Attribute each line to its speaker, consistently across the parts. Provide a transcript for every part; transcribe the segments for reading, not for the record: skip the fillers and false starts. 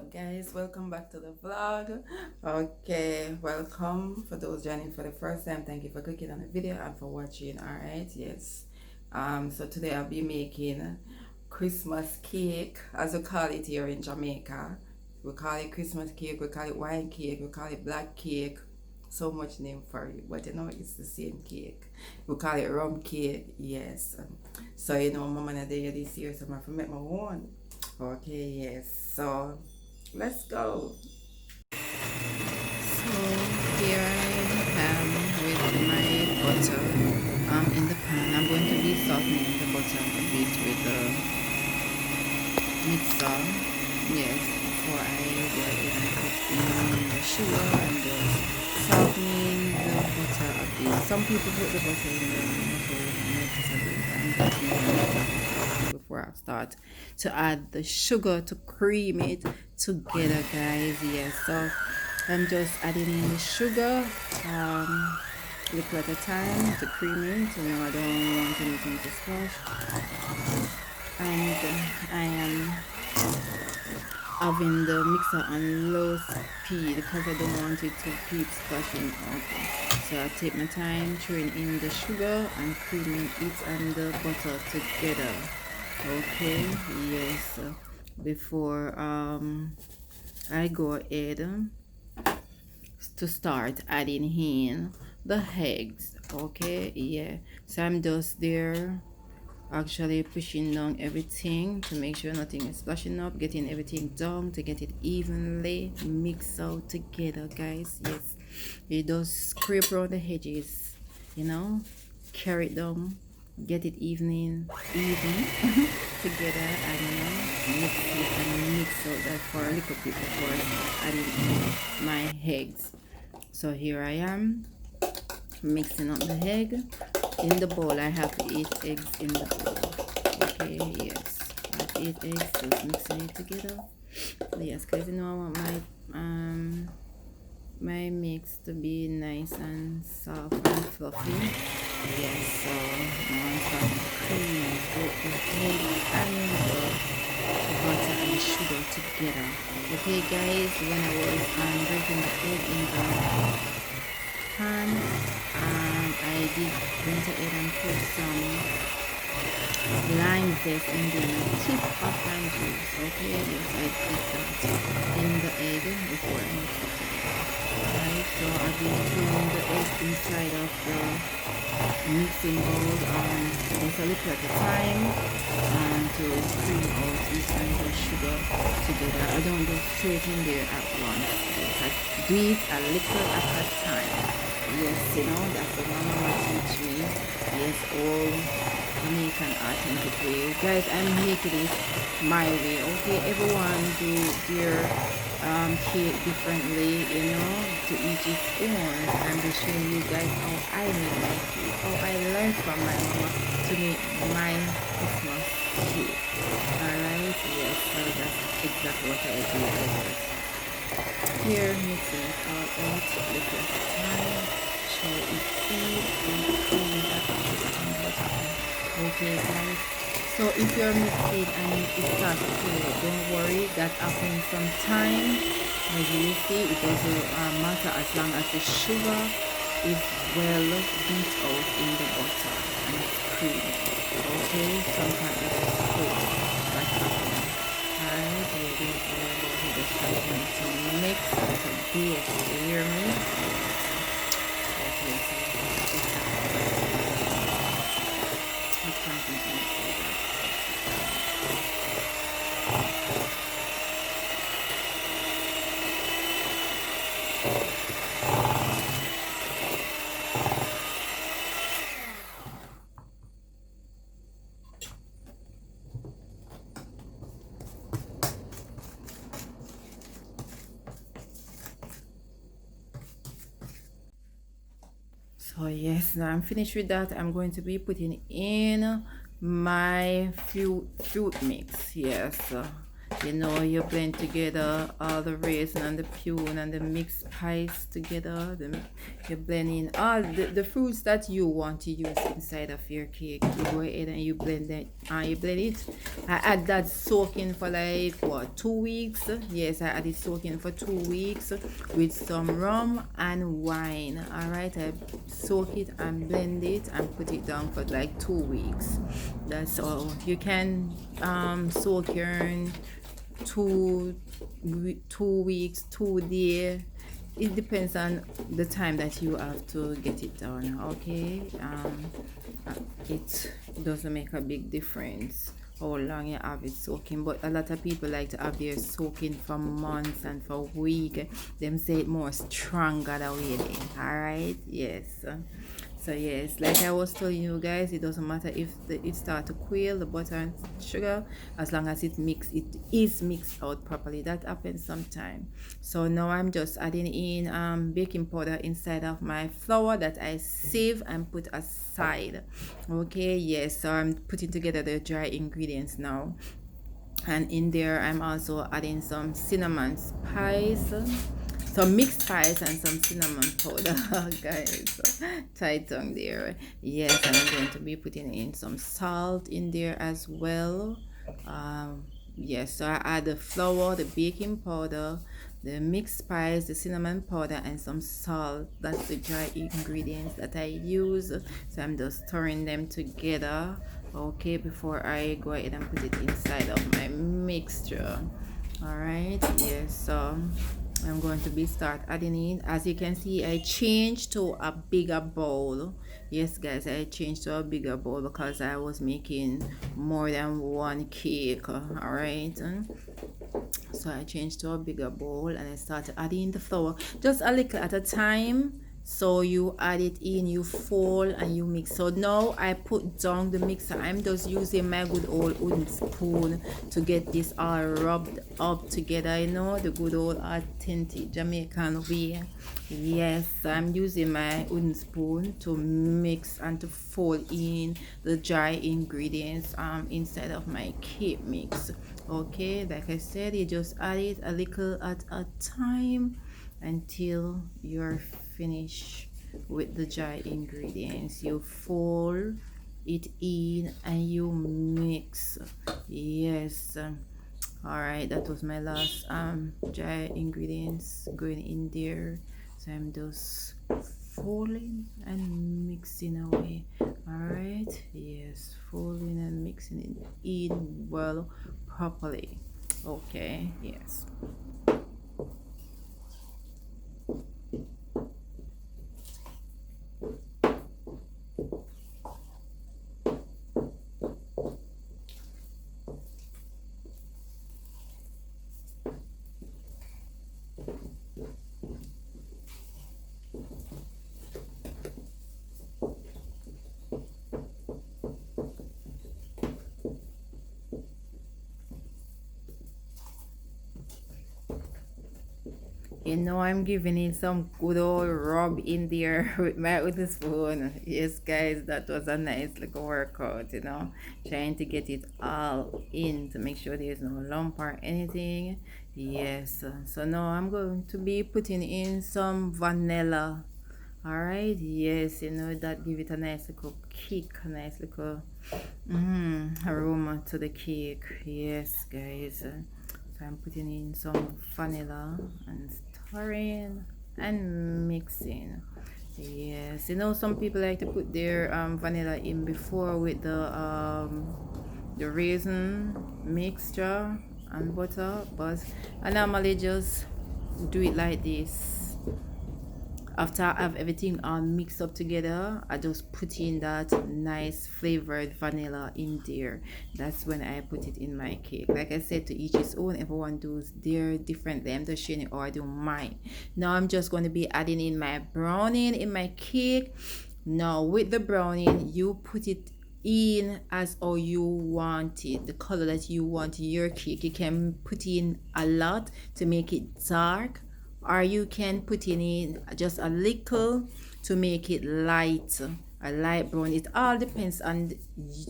Speaker 1: up, guys? Welcome back to the vlog. Okay, welcome for those joining for the first time. Thank you for clicking on the video and for watching. All right, yes. So today I'll be making Christmas cake, as we call it here in Jamaica. We call it Christmas cake, we call it wine cake, we call it black cake. So much name for it, but you know it's the same cake. We call it rum cake, yes. So you know, Mama and Daddy this year, so I'm gonna make my own. Okay, yes. So let's go. So here I am with my butter in the pan. I'm going to be softening the butter a bit with the mixer. Yes, before I go ahead and put in the sugar and the softening the butter a bit. Some people put the butter in the microwave before I start to add the sugar to cream it together, guys. Yes, so I'm just adding in the sugar little at a time to cream it. You know, I don't want anything to squash, and I am having the mixer on low speed because I don't want it to keep splashing out. So I take my time throwing in the sugar and creaming it and the butter together. Okay, yes, before I go ahead to start adding in the eggs. Okay, yeah, so I'm just there actually pushing down everything to make sure nothing is splashing up, getting everything down to get it evenly mixed out together, guys. Yes, you just scrape around the edges, you know, carry it down, get it even together, and you know, mix it and mix out that for a little bit before adding my eggs. So here I am mixing up the egg in the bowl. I have 8 eggs in the bowl. Okay, yes, I have 8 eggs, just mixing it together. Yes, because you know I want my mix to be nice and soft and fluffy. Yes, so now I'm starting to cream both the egg and the butter and sugar together. Okay, guys, when I was breaking the egg in the pan, I did went ahead and put some lime zest and then a tip of lime juice. Okay, yes, I did that in the egg before I mix it together. Alright, so I've been throwing the egg inside of the mixing bowl just a little at a time to cream out it and the sugar together. I don't just throw it in there at once. Yes, I do it a little at a time. Yes, you know, that's the one who teach me. Yes, all Jamaican authentic way. Guys, I'm making it my way. Okay, everyone do their cake differently, you know, to each its own. I'm just showing you guys how I make my cake, how I learned from my mama to make my Christmas cake. Alright, yes, so that's exactly what I do. Here, mixing it all out, little at a time, so it feeds and cleans that butter. Okay, guys, so if you're mixing and it starts to flow, don't worry, that happens sometime. As you see, it doesn't matter as long as the sugar is well beat out in the butter and it's creamy. Okay, sometimes it's just cold. That's happening. Alright, we're going to worry about it. Just try to mix and to bake. You hear me? Okay, so it's continue. So yes, now I'm finished with that. I'm going to be putting in my fruit mix. Yes, You know, you blend together all the raisin and the pune and the mixed spice together. You blend in all the fruits that you want to use inside of your cake. You go ahead and you blend it. You blend it. I had that soaking for like what, 2 weeks? Yes, I had it soaking for 2 weeks with some rum and wine. Alright, I soak it and blend it and put it down for like 2 weeks. That's all. You can soak your 2 weeks, 2 days. It depends on the time that you have to get it done. Okay, it doesn't make a big difference how long you have it soaking, but a lot of people like to have their soaking for months and for weeks. Them say it more stronger that way then. All right, yes. So yes, like I was telling you guys, it doesn't matter if it start to quail, the butter and sugar, as long as it is mixed out properly. That happens sometime. So now I'm just adding in baking powder inside of my flour that I save and put aside. Okay, yes, so I'm putting together the dry ingredients now, and in there I'm also adding some cinnamon spice, some mixed spice, and some cinnamon powder. Guys, tight tongue there. Yes, and I'm going to be putting in some salt in there as well. Yes, so I add the flour, the baking powder, the mixed spice, the cinnamon powder, and some salt. That's the dry ingredients that I use. So I'm just stirring them together, okay, before I go ahead and put it inside of my mixture. All right, yes, so I'm going to be start adding in. As you can see, I changed to a bigger bowl. Yes guys, I changed to a bigger bowl because I was making more than one cake. All right, so I changed to a bigger bowl and I started adding the flour just a little at a time. So you add it in, you fold and you mix. So now I put down the mixer. I'm just using my good old wooden spoon to get this all rubbed up together, you know, the good old authentic Jamaican way. Yes, I'm using my wooden spoon to mix and to fold in the dry ingredients inside of my cake mix. Okay, like I said, you just add it a little at a time until you're finished with the dry ingredients. You fold it in and you mix. Yes, all right, that was my last dry ingredients going in there. So I'm just folding and mixing away. All right, yes, folding and mixing it in well properly. Okay, yes. You know, I'm giving it some good old rub in there with the spoon. Yes, guys, that was a nice little workout, you know. Trying to get it all in to make sure there's no lump or anything. Yes, so now I'm going to be putting in some vanilla. All right, yes, you know, that give it a nice little kick, a nice little aroma to the cake. Yes, guys. So I'm putting in some vanilla and stirring and mixing. Yes, you know, some people like to put their vanilla in before with the raisin mixture and butter, but I normally just do it like this. After I have everything all mixed up together, I just put in that nice flavored vanilla in there. That's when I put it in my cake. Like I said, to each his own. Everyone does their differently. I'm just showing it how I do mine. Now I'm just going to be adding in my browning in my cake. Now with the browning, you put it in as how you want it, the color that you want your cake. You can put in a lot to make it dark, or you can put in just a little to make it light, a light brown. It all depends on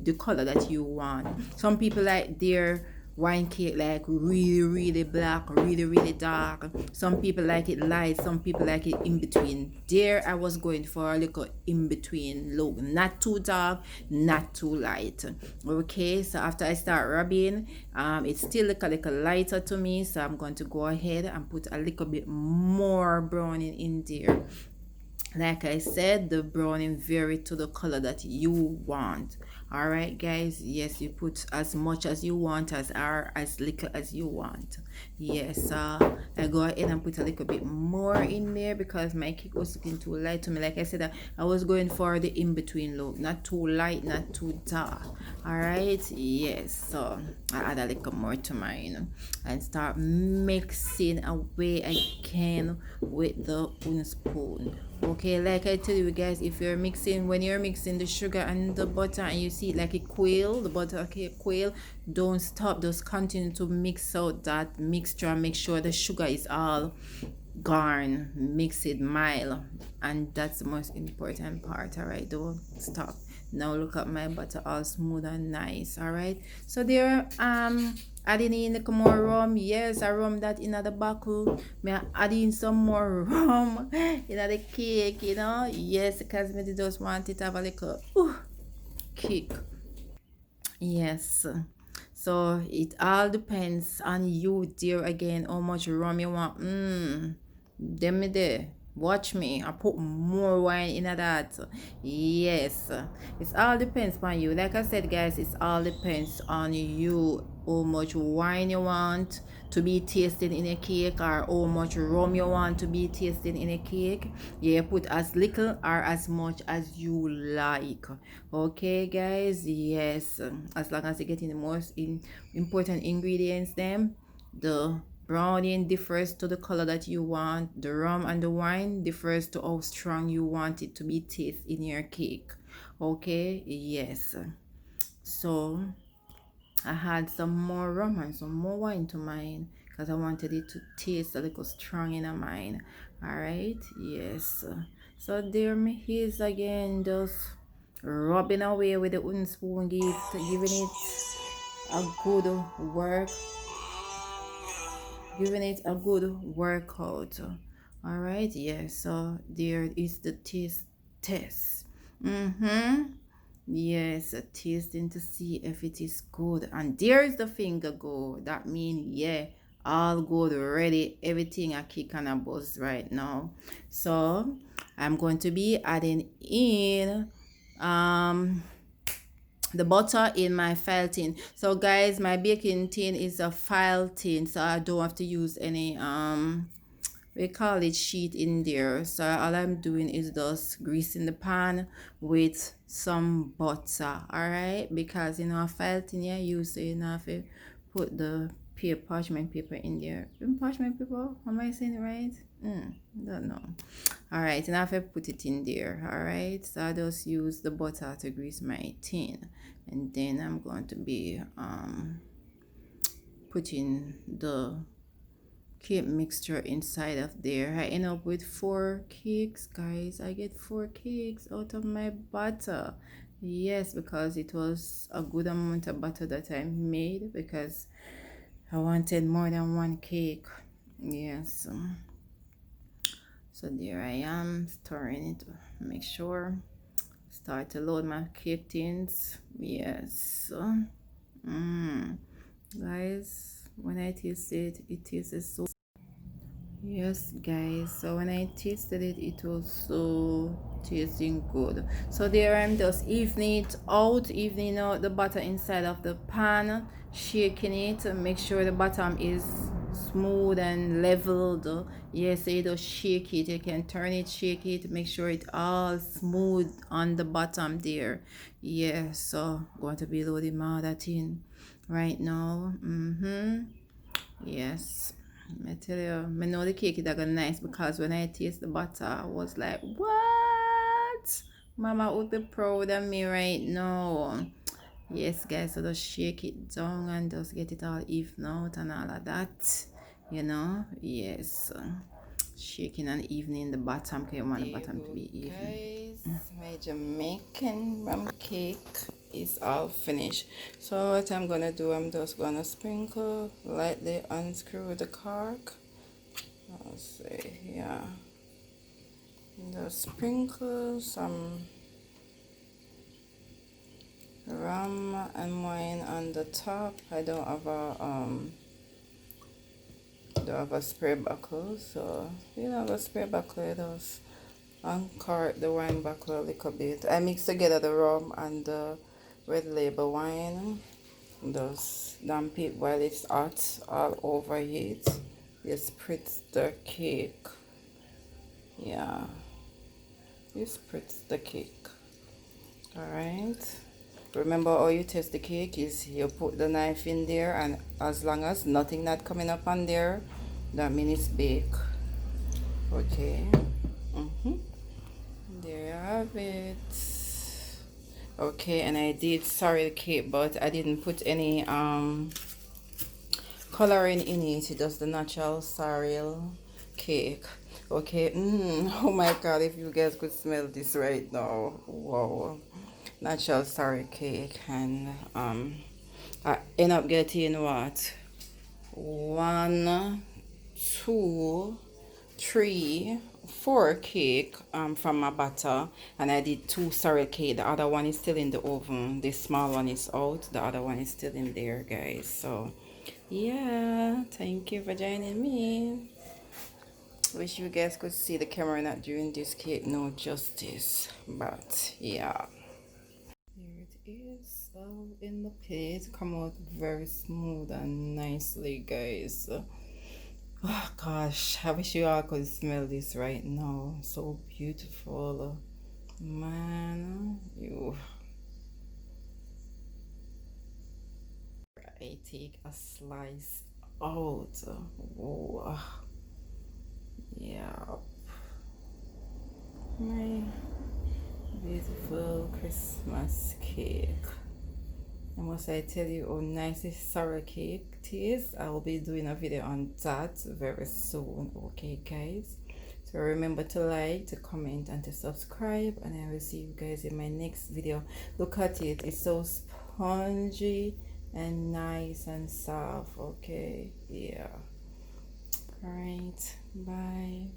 Speaker 1: the color that you want. Some people like their wine cake like really black, really dark. Some people like it light, some people like it in between. There I was going for a little in between look, not too dark, not too light. Okay, so after I start rubbing, it's still look a little lighter to me, so I'm going to go ahead and put a little bit more browning in there. Like I said, the browning vary to the color that you want. All right, guys. Yes, you put as much as you want, as little as you want. Yes, I go ahead and put a little bit more in there because my cake was looking too light to me. Like I said, I was going for the in between look, not too light, not too dark. All right, yes. So I add a little more to mine and start mixing away I can with the spoon. Okay, like I tell you guys, if you're mixing, when you're mixing the sugar and the butter and you see it like it quail, the butter cake quail, don't stop, just continue to mix out that mixture and make sure the sugar is all gone, mix it mild, and that's the most important part. All right, don't stop. Now look at my butter all smooth and nice. All right, so there adding in the more rum. Yes, I rum that in the bottle. May I add in some more rum in the cake, you know. Yes, because me just want it to have a little kick. Yes, so it all depends on you, dear. Again, how much rum you want. Them me there. Watch me. I put more wine in that. Yes. It all depends on you. Like I said, guys, it all depends on you how much wine you want to be tasted in a cake or how much rum you want to be tasted in a cake. Yeah, put as little or as much as you like. Okay, guys. Yes. As long as you're getting the most important ingredients, them the browning differs to the color that you want. The rum and the wine differs to how strong you want it to be taste in your cake. Okay, yes. So I had some more rum and some more wine to mine because I wanted it to taste a little strong in mine. All right, yes. So there me is again, just rubbing away with the wooden spoon, giving it a good work, giving it a good workout. All right, yeah, so there is the taste test. Yes, a tasting to see if it is good, and there's the finger go. That mean, yeah, all good, ready, everything I kick and a buzz right now. So I'm going to be adding in the butter in my file tin. So guys, my baking tin is a file tin, so I don't have to use any we call it sheet in there. So all I'm doing is just greasing the pan with some butter. All right, because you know a file tin you use, so you know have to put the parchment paper in there. Parchment paper, am I saying it right? Don't know. All right, and I have to put it in there. All right, so I just use the butter to grease my tin, and then I'm going to be putting the cake mixture inside of there. I end up with 4 cakes, guys. I get 4 cakes out of my butter. Yes, because it was a good amount of butter that I made because I wanted more than 1 cake. Yes, so there I am stirring it. Make sure start to load my cake tins. Yes, guys, when I taste it, it tastes so. Yes, guys, so when I tasted it, it was so tasting good. So there I'm just evening out the butter inside of the pan, shaking it to make sure the bottom is smooth and leveled. Yes, so you just shake it, you can turn it, shake it, make sure it all smooth on the bottom there. Yes, so going to be loading my other tin right now. Yes, I tell you, I know the cake is gonna nice because when I taste the butter, I was like, what? Mama would be proud of me right now. Yes, guys, so just shake it down and just get it all even out and all of that. You know, yes. Shaking and evening the bottom, because you want the bottom to be even. Guys, my Jamaican rum cake is all finished. So what I'm gonna do, I'm just gonna sprinkle, lightly unscrew the cork. Let's see, yeah. Just sprinkle some rum and wine on the top. I don't have a spray bottle, so you know, a spray bottle, just uncork the wine bottle a little bit. I mix together the rum and the red label wine. Just damp it while it's hot all over it. You spritz the cake. Yeah, you spritz the cake. Alright. Remember how you test the cake is you put the knife in there, and as long as nothing not coming up on there, that means it's baked. Okay. There you have it. Okay, and I did sorry cake, but I didn't put any coloring in it. It's just the natural sorrel cake. Okay. Oh my god, if you guys could smell this right now. Wow. Natural sorrel cake. And I end up getting what? 1, 2, 3, 4 cake from my butter, and I did 2 sorrel cake. The other one is still in the oven. The small one is out, the other one is still in there, guys. So yeah, thank you for joining me. Wish you guys could see the camera not doing this cake no justice, but yeah, here it is, all in the plate. Come out very smooth and nicely, guys. Oh gosh, I wish you all could smell this right now. So beautiful, man. I take a slice out. Oh, yeah. My beautiful Christmas cake. And must I tell you how nice this sorrel cake tastes? I will be doing a video on that very soon. Okay, guys. So remember to like, to comment, and to subscribe. And I will see you guys in my next video. Look at it. It's so spongy and nice and soft. Okay. Yeah. All right. Bye.